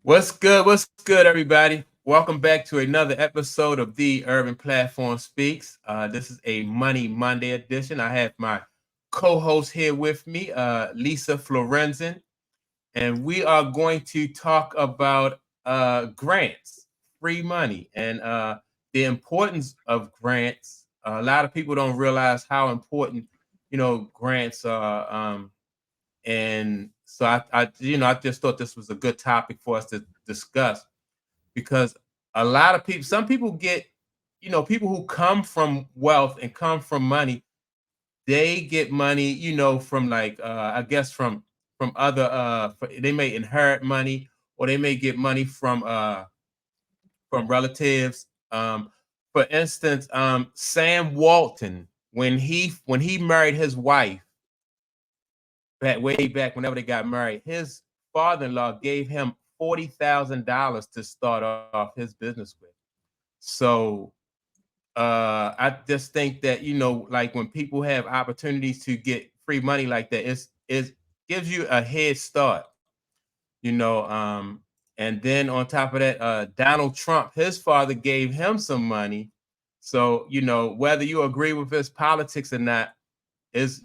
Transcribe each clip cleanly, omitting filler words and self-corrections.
What's good? What's good, everybody? Welcome back to another episode of the Urban Platform Speaks. This is a Money Monday edition. I have my co-host here with me, Lisa Florenzen, and we are going to talk about grants, free money, and the importance of grants. A lot of people don't realize how important, grants are. And so I just thought this was a good topic for us to discuss because a lot of people, some people get, people who come from wealth and come from money, they get money, from like, I guess from other, they may inherit money or they may get money from relatives. For instance, Sam Walton, when he married his wife, back way back whenever they got married, his father-in-law gave him $40,000 to start off his business with. So I just think that like when people have opportunities to get free money like that, it gives you a head start, you know. And then on top of that, Donald Trump, his father gave him some money. So whether you agree with his politics or not, is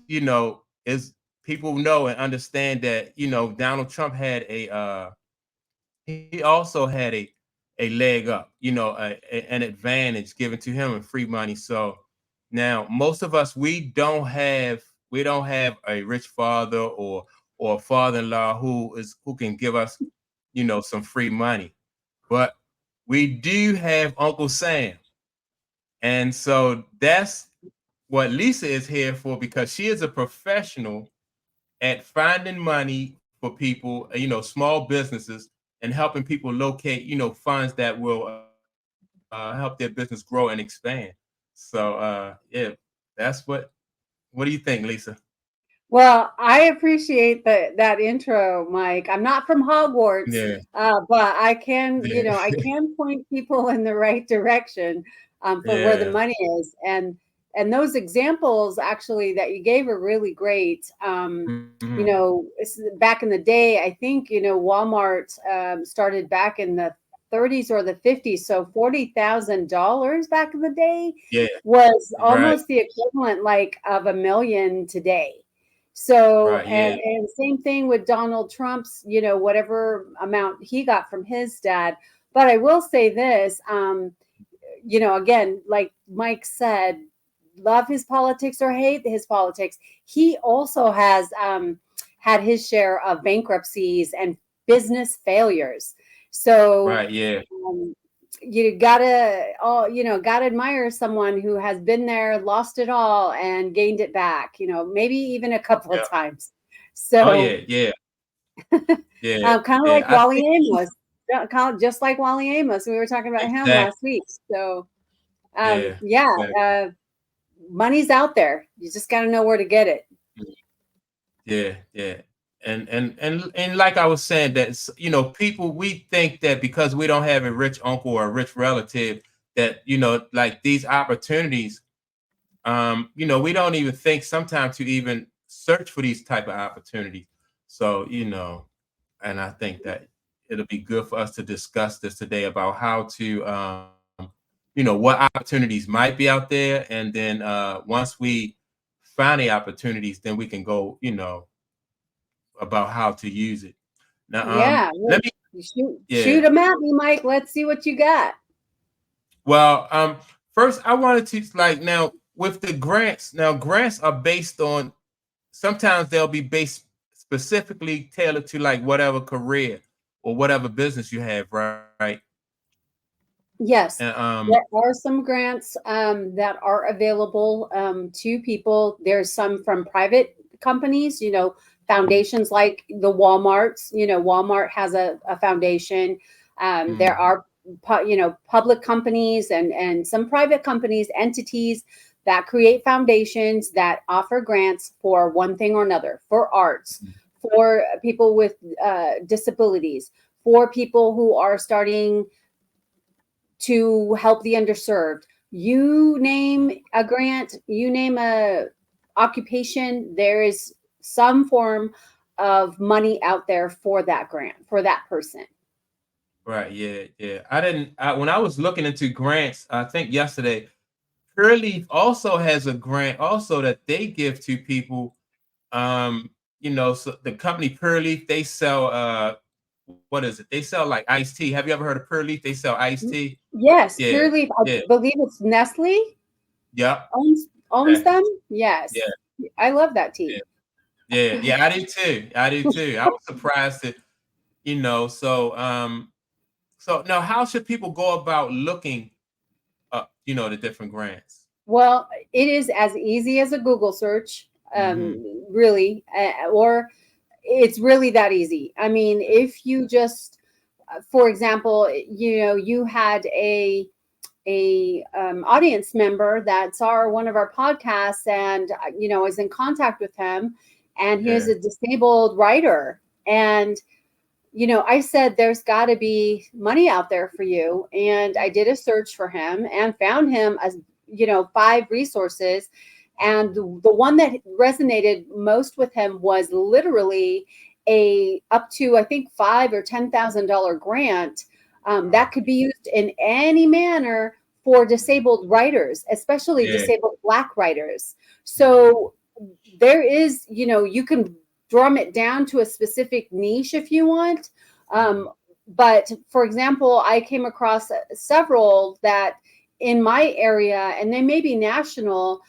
people know and understand that Donald Trump had he also had a leg up, an advantage given to him in free money. So now most of us, we don't have a rich father or a father-in-law who can give us some free money, but we do have Uncle Sam. And so that's what Lisa is here for, because she is a professional at finding money for people, small businesses, and helping people locate, funds that will help their business grow and expand. So, yeah, that's what do you think, Lisa? Well, I appreciate that intro, Mike. I'm not from Hogwarts, Yeah, but I yeah, can point people in the right direction for where the yeah. money is, and those examples actually that you gave are really great. Hmm. Back in the day, I think Walmart started back in the 30s or the 50s, so $40,000 back in the day Yeah, was right, almost the equivalent like of a million today. So, right, yeah, and same thing with Donald Trump's, whatever amount he got from his dad. But I will say this, again, like Mike said, love his politics or hate his politics. He also has had his share of bankruptcies and business failures. So, right, yeah, um, you gotta admire someone who has been there, lost it all, and gained it back. Maybe even a couple of yeah. times. Oh So, yeah, yeah, yeah, kind of yeah. like I Wally think Amos, just like Wally Amos. We were talking about him last exactly. week. So, Yeah, yeah, exactly. money's out there. You just got to know where to get it. Yeah, yeah. And like I was saying, that people, we think that because we don't have a rich uncle or a rich relative, that like these opportunities, we don't even think sometimes to even search for these type of opportunities. So, and I think that it'll be good for us to discuss this today about how to what opportunities might be out there, and then once we find the opportunities, then we can go, about how to use it. Now, Yeah, let well, me, you shoot yeah. them at me, Mike. Let's see what you got. Well, first I wanted to, like, now with the grants. Now grants are based on, sometimes they'll be based specifically tailored to like whatever career or whatever business you have, right? And Yes, there are some grants that are available to people. There's some from private companies, foundations like the Walmarts. Walmart has a foundation. There mhm, are, public companies and some private companies, entities that create foundations that offer grants for one thing or another, for arts, for people with disabilities, for people who are starting to help the underserved. You name a grant, you name a occupation, there is some form of money out there for that grant, for that person. Right. Yeah. Yeah. When I was looking into grants, I think yesterday, Curleaf also has a grant also that they give to people. So the company Curleaf, they sell what is it? They sell like iced tea. Have you ever heard of Curleaf? They sell iced tea. Yes, Yeah. Pure Leaf. I Yeah. believe it's Nestle Yep. owns Yeah. them. Yes, Yeah. I love that Yeah. tea. Yeah. Yeah. I do too. I do too. I was surprised that, so now how should people go about looking up, the different grants? Well, it is as easy as a Google search, Hmm. really, or it's really that easy. I mean, if you just, for example, you had a audience member that saw one of our podcasts and is in contact with him, and he is Yeah. a disabled writer, and I said there's got to be money out there for you, and I did a search for him and found him as 5 resources, and the one that resonated most with him was literally a up to, I think, $5,000 or $10,000 that could be used in any manner for disabled writers, especially Yeah. disabled Black writers. So there is, you can drum it down to a specific niche if you want. But for example, I came across several that in my area, and they may be national.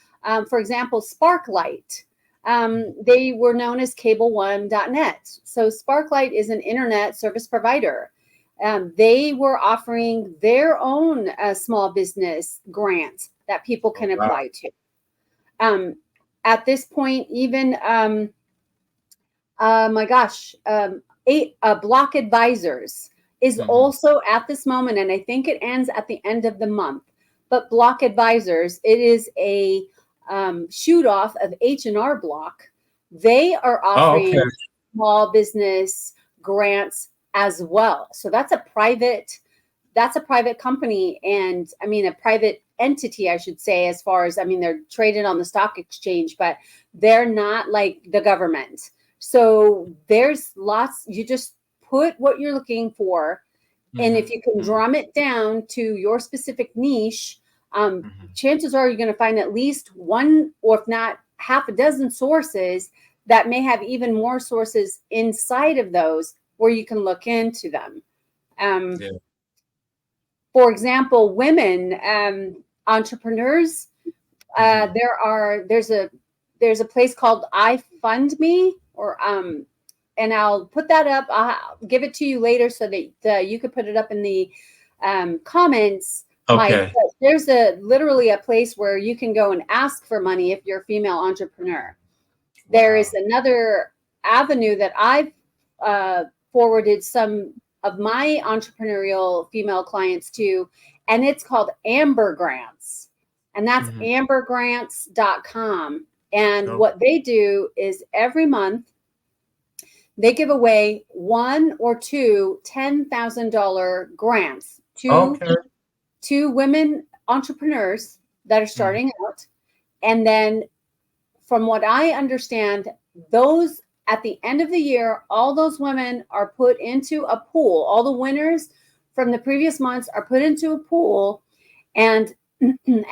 For example, Sparklight. They were known as cable1.net. So Sparklight is an internet service provider. They were offering their own small business grants that people Oh, can wow. apply to. At this point, even my gosh, Block Advisors is Mhm. also at this moment, and I think it ends at the end of the month. But Block Advisors, it is a shoot off of H&R Block. They are Oh, okay. offering small business grants as well. So that's a private company, and I mean a private entity, I should say, as far as, I mean, they're traded on the stock exchange, but they're not like the government. So there's lots, you just put what you're looking for, and if Mhm. you can Mhm. drum it down to your specific niche, Mhm. chances are you're going to find at least one, or if not half a dozen sources that may have even more sources inside of those where you can look into them. Um, Yeah. for example, women entrepreneurs, Mhm. there's a place called iFundMe, or and I'll put that up. I'll give it to you later so that you could put it up in the comments, Mike. Okay. But there's literally a place where you can go and ask for money if you're a female entrepreneur. There is Wow. another avenue that I've forwarded some of my entrepreneurial female clients to, and it's called Amber Grants. And that's Mhm. ambergrants.com. And Okay. what they do is every month they give away one or two $10,000 grants Okay. to women entrepreneurs that are Mhm. starting out. And then, from what I understand, those at the end of the year, all those women are put into a pool. All the winners from the previous months are put into a pool. And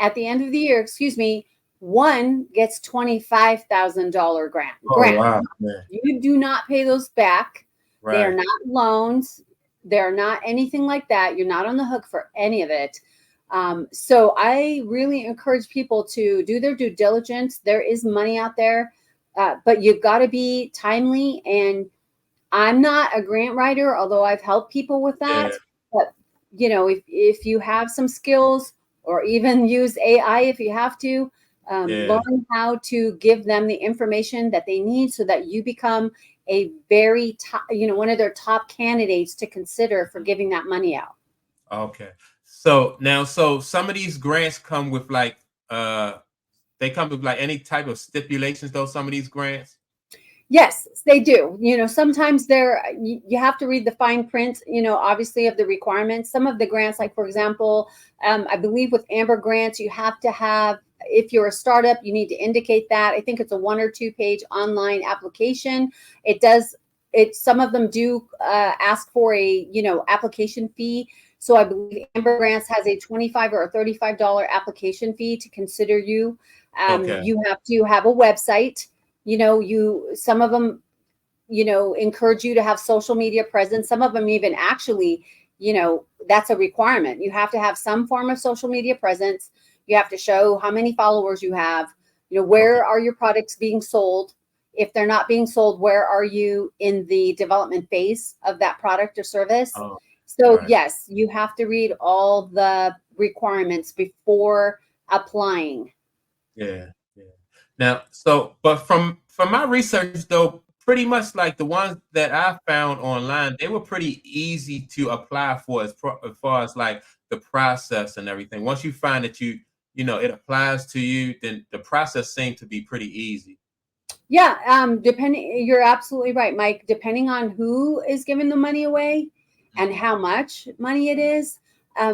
at the end of the year, excuse me, one gets $25,000 Oh, grant. wow. Yeah. You do not pay those back. They are Right. not loans. They're not anything like that. You're not on the hook for any of it. So I really encourage people to do their due diligence. There is money out there, but you've got to be timely. And I'm not a grant writer, although I've helped people with Yeah. that. But if you have some skills, or even use AI if you have to, Yeah. learn how to give them the information that they need so that you become a very top, one of their top candidates to consider for giving that money out. Okay. So some of these grants come with like uh they come with like any type of stipulations though, some of these grants. Yes, they do. Sometimes you have to read the fine print, obviously, of the requirements. Some of the grants, like for example, I believe with Amber grants, you have to have, if you're a startup, you need to indicate that. I think it's a 1 or 2 page online application. It does some of them do ask for a, application fee. So I believe Amber Grants has a $25 or $35 application fee to consider you. Okay. You have to have a website. Some of them, encourage you to have social media presence. Some of them even actually, that's a requirement. You have to have some form of social media presence. You have to show how many followers you have. Where are your products being sold? If they're not being sold, where are you in the development phase of that product or service? Oh, So right. yes, you have to read all the requirements before applying. Yeah. Yeah. Now, but from my research though, pretty much like the ones that I found online, they were pretty easy to apply for as far as like the process and everything. Once you find that it applies to you, then the process seemed to be pretty easy. Yeah, you're absolutely right, Mike. Depending on who is giving the money away and Mhm. how much money it is,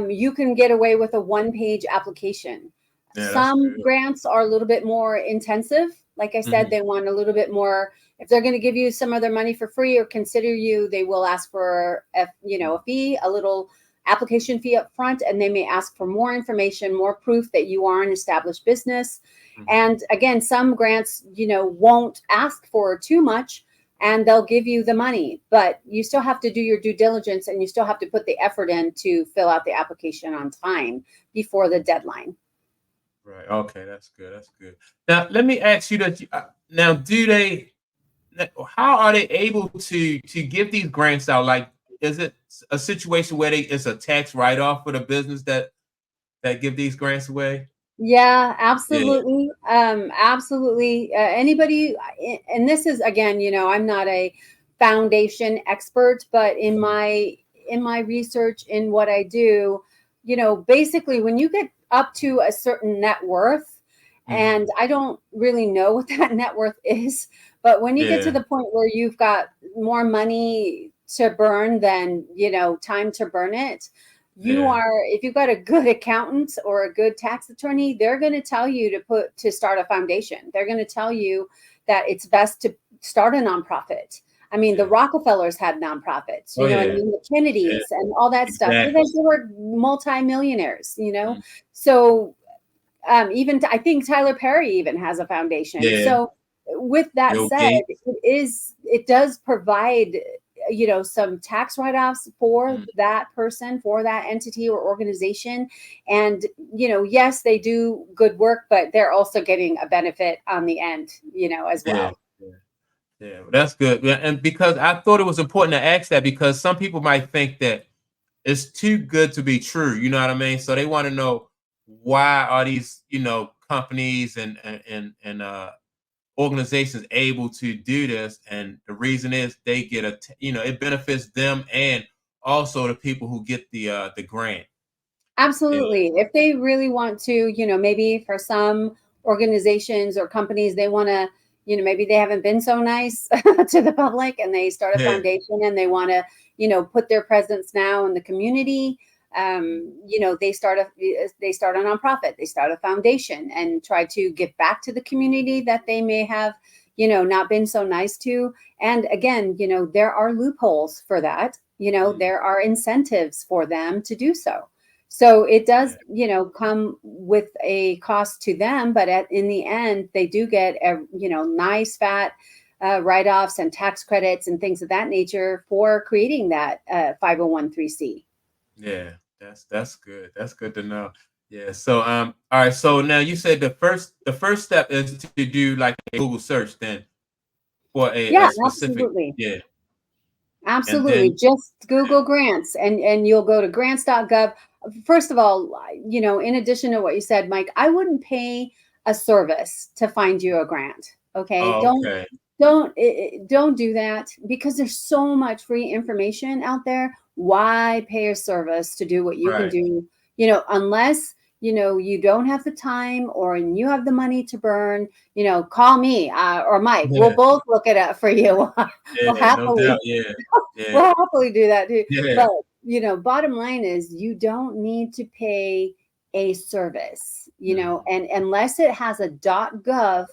you can get away with a one-page application. Yeah, that's Some good. grants are a little bit more intensive. Like I said, Mhm. they want a little bit more. If they're going to give you some of their money for free or consider you, they will ask for a fee, a little application fee up front, and they may ask for more information, more proof that you are an established business. Mhm. And again, some grants, won't ask for too much and they'll give you the money, but you still have to do your due diligence and you still have to put the effort in to fill out the application on time before the deadline. Right. Okay, that's good. That's good. Now, let me ask you that. Now, how are they able to give these grants out? Like, is it a situation where it's a tax write off for the business that give these grants away? Yeah, Yeah. absolutely. Absolutely. Anybody, and this is again, I'm not a foundation expert, but in Mhm. my research in what I do, basically when you get up to a certain net worth, and Mhm. I don't really know what that net worth is, but when you get to Yeah. the point where you've got more money to burn than, time to burn it, Yeah. if you've got a good accountant or a good tax attorney, they're going to tell you to start a foundation. They're going to tell you that it's best to start a nonprofit. I mean, the Yeah. Rockefellers had nonprofits, Oh and yeah. then the Yeah. Kennedys and all that stuff Exactly. because they were multimillionaires. Mhm. So even I think Tyler Perry even has a foundation. Yeah. So with that Bill said, Gates. it does provide some tax write-offs for Mhm. that person, for that entity or organization. And yes, they do good work, but they're also getting a benefit on the end, as Yeah. well. Yeah. Yeah. Well, that's good. Yeah, and because I thought it was important to ask that because some people might think that it's too good to be true. You know what I mean? So they want to know why are these, companies and organizations able to do this, and the reason is they get it benefits them and also the people who get the grant. Yeah. Absolutely. If they really want to, maybe for some organizations or companies, they want to, maybe they haven't been so nice to the public and they start a Yeah. foundation and they want to, put their presence now in the community. They start a nonprofit, they start a foundation and try to give back to the community that they may have, not been so nice to. And again, there are loopholes for that. Mhm. There are incentives for them to do so. So it does, Yeah. come with a cost to them, but in the end, they do get nice fat write-offs and tax credits and things of that nature for creating that 501(c). Yeah. That's good. That's good to know. Yeah. So all right. So now you said the first step is to do like a Google search then for a Yeah, specific, absolutely. yeah. And Absolutely. then Just Google grants and you'll go to grants.gov. First of all, in addition to what you said, Mike, I wouldn't pay a service to find you a grant. Okay. oh, okay. Don't do that because there's so much free information out there. Why pay a service to do what you can Right. do? Unless you don't have the time or you have the money to burn. Call me or Mike. We'll Yeah. both look it up for you. We'll Yeah. No doubt. happily Yeah. Yeah. we'll happily do that too. Yeah. But bottom line is you don't need to pay a service, Mhm. and unless it has a .gov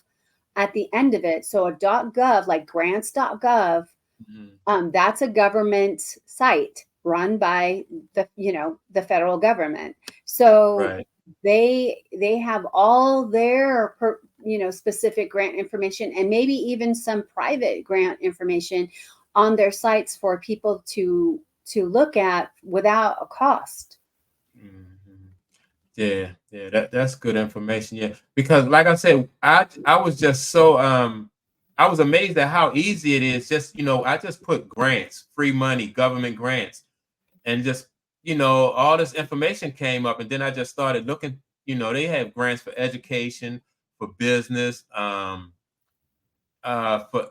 at the end of it. So a .gov like grants.gov, Mhm. That's a government site run by the federal government. So Right. they have all their specific grant information, and maybe even some private grant information on their sites for people to look at without a cost. Mhm. Yeah, yeah, that's good information. Yeah, because like I said, I was just so I was amazed at how easy it is. Just I just put grants, free money, government grants, and just all this information came up, and then I just started looking. They have grants for education, for business, for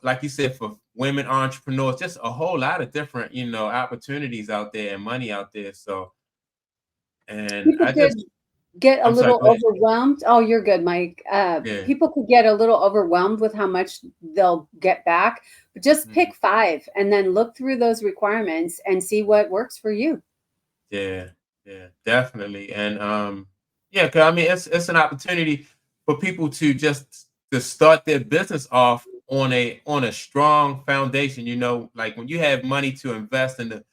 like you said, for women entrepreneurs, just a whole lot of different opportunities out there and money out there. So, and People I could just get a I'm sorry, little go ahead. overwhelmed. Oh, you're good, Mike. Yeah. People could get a little overwhelmed with how much they'll get back, but just Mhm. pick five and then look through those requirements and see what works for you. Yeah, yeah, definitely. And yeah, cause I mean it's an opportunity for people to just to start their business off on a strong foundation. Like when you have money to invest in the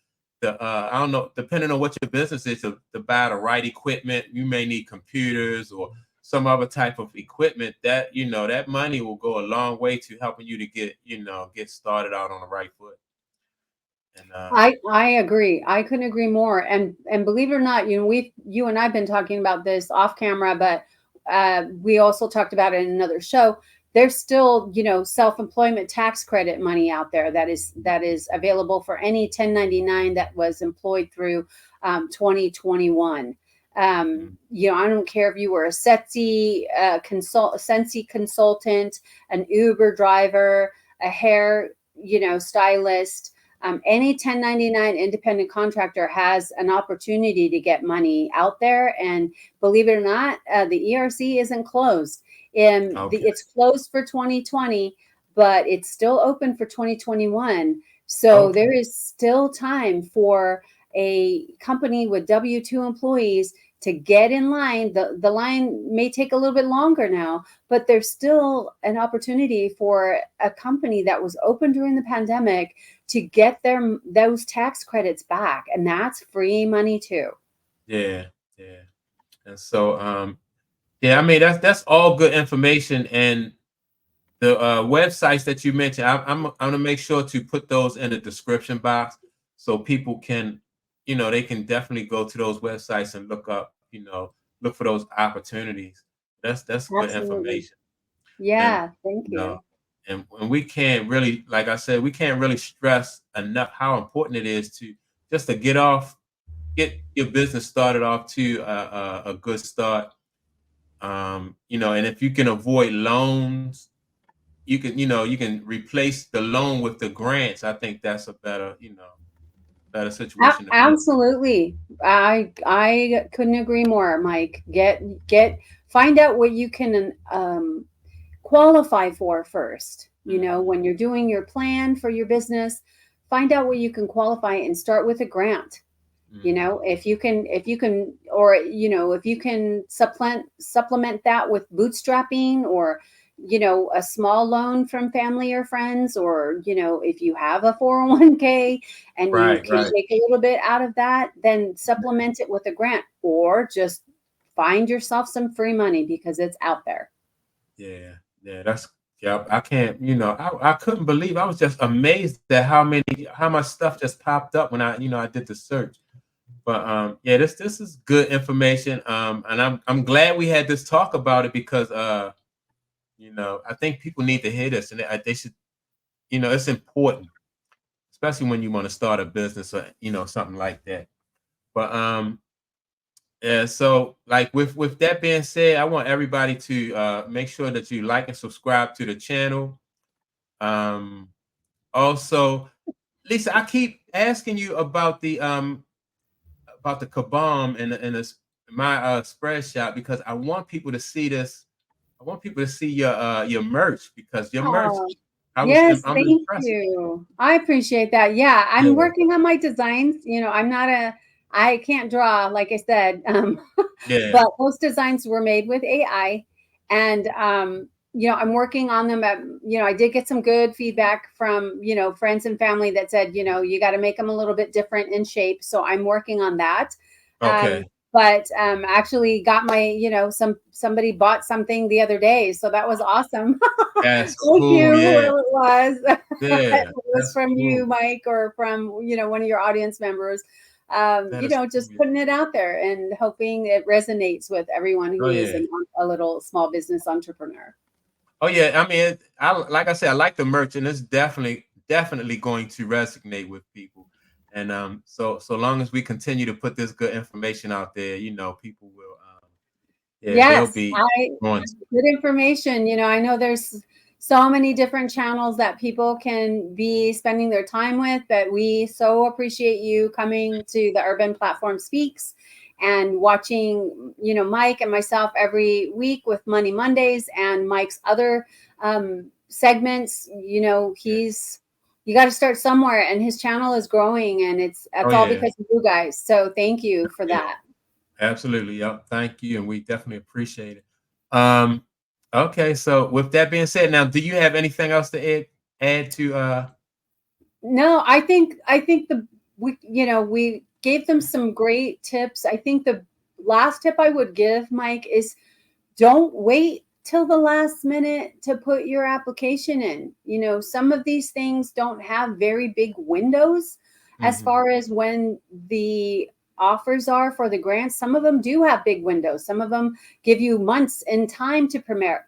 I don't know, depending on what your business is, to buy the right equipment, you may need computers or some other type of equipment that that money will go a long way to helping you to get started out on the right foot. And I agree. I couldn't agree more. And believe it or not, you and I've been talking about this off camera, but we also talked about it in another show. There's still, self-employment tax credit money out there that is available for any 1099 that was employed through 2021. mm, I don't care if you were a Sensi consultant, an Uber driver, a hair, stylist. Any 1099 independent contractor has an opportunity to get money out there. And believe it or not, the ERC isn't closed. okay. It's closed for 2020, but it's still open for 2021. So Okay. there is still time for a company with W-2 employees to get in line. The line may take a little bit longer now, but there's still an opportunity for a company that was open during the pandemic to get those tax credits back, and that's free money too. Yeah, yeah. And so, yeah, I mean that's all good information, and the websites that you mentioned, I'm gonna make sure to put those in the description box so people can, they can definitely go to those websites and look for those opportunities. That's good Absolutely. information, and Yeah, thank you know, you. and we can't really, like I said, we can't really stress enough how important it is to just to get your business started off to a good start. And if you can avoid loans, you can replace the loan with the grants. I think that's a better situation to be in. Absolutely. I couldn't agree more, Mike. Find out what you can qualify for first. Mhm. When you're doing your plan for your business, find out what you can qualify and start with a grant. Mhm. If you can or if you can supplement that with bootstrapping, or a small loan from family or friends, or if you have a 401k and you Right, can right. take a little bit out of that, then supplement it with a grant, or just find yourself some free money because it's out there. Yeah, yeah. Yeah. I can't. I couldn't believe. I was just amazed at how much stuff just popped up when I did the search. But yeah, this is good information. And I'm glad we had this talk about it because I think people need to hear this, and they should. It's important, especially when you want to start a business or something like that. But yeah, so like with that being said, I want everybody to make sure that you like and subscribe to the channel. Um, Also, Lisa, I keep asking you about the kabam and my spread shop because I want people to see this. I want people to see your merch because your merch. Oh, yes, I'm thank impressed. you. I appreciate that. Yeah, I'm Yeah, working on my designs. I can't draw, like I said, yeah. but those designs were made with AI, and I'm working on them. I did get some good feedback from, friends and family that said, you got to make them a little bit different in shape. So I'm working on that. Okay. But actually got my, somebody bought something the other day. So that was awesome. That's Thank cool. you, Yeah. whoever it was. Yeah. It was That's from you, cool. Mike, or from, one of your audience members. That is Just cool. putting it out there and hoping it resonates with everyone who Oh, is yeah. a little small business entrepreneur. Oh, yeah. I mean, like I said, I like the merch, and it's definitely going to resonate with people. And so long as we continue to put this good information out there, people will yeah, they'll Yes, be going. good information. I know there's so many different channels that people can be spending their time with, but we so appreciate you coming to the Urban Platform Speaks and watching, Mike and myself every week with Money Mondays and Mike's other segments. You got to start somewhere, and his channel is growing, and Oh, that's all yeah. because of you guys. So thank you for Yeah. that. Absolutely. Yep. Thank you. And we definitely appreciate it. Um, okay. So with that being said, now, do you have anything else to add to No, I think we gave them some great tips. I think the last tip I would give, Mike, is don't wait till the last minute to put your application in. Some of these things don't have very big windows as mhm. far as when the offers are for the grants. Some of them do have big windows. Some of them give you months in time to prepare.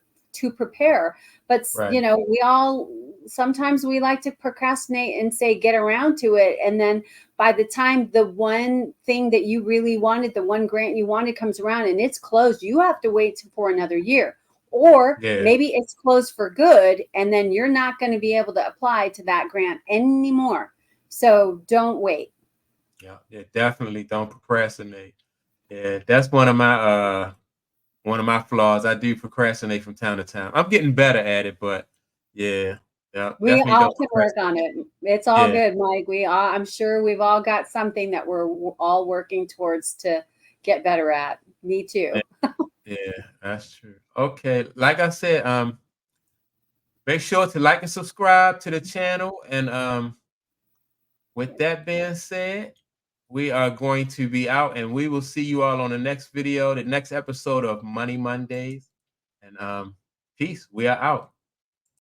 But Right. we all sometimes we like to procrastinate and say get around to it, and then by the time the one thing that you really wanted, the one grant you wanted comes around and it's closed, you have to wait for another year. Or Yeah. maybe it's closed for good, and then you're not going to be able to apply to that grant anymore. So don't wait. Yeah. Yeah. Definitely don't procrastinate. Yeah. That's one of my flaws. I do procrastinate from time to time. I'm getting better at it, but yeah. Yeah. We Definitely all don't can work procrastinate. on it. It's all Yeah. good, Mike. I'm sure we've all got something that we're all working towards to get better at. Me Yeah. too. Yeah. That's true. Okay. Like I said, make sure to like and subscribe to the channel. And with that being said, we are going to be out, and we will see you all on the next video, the next episode of Money Mondays. And peace. We are out.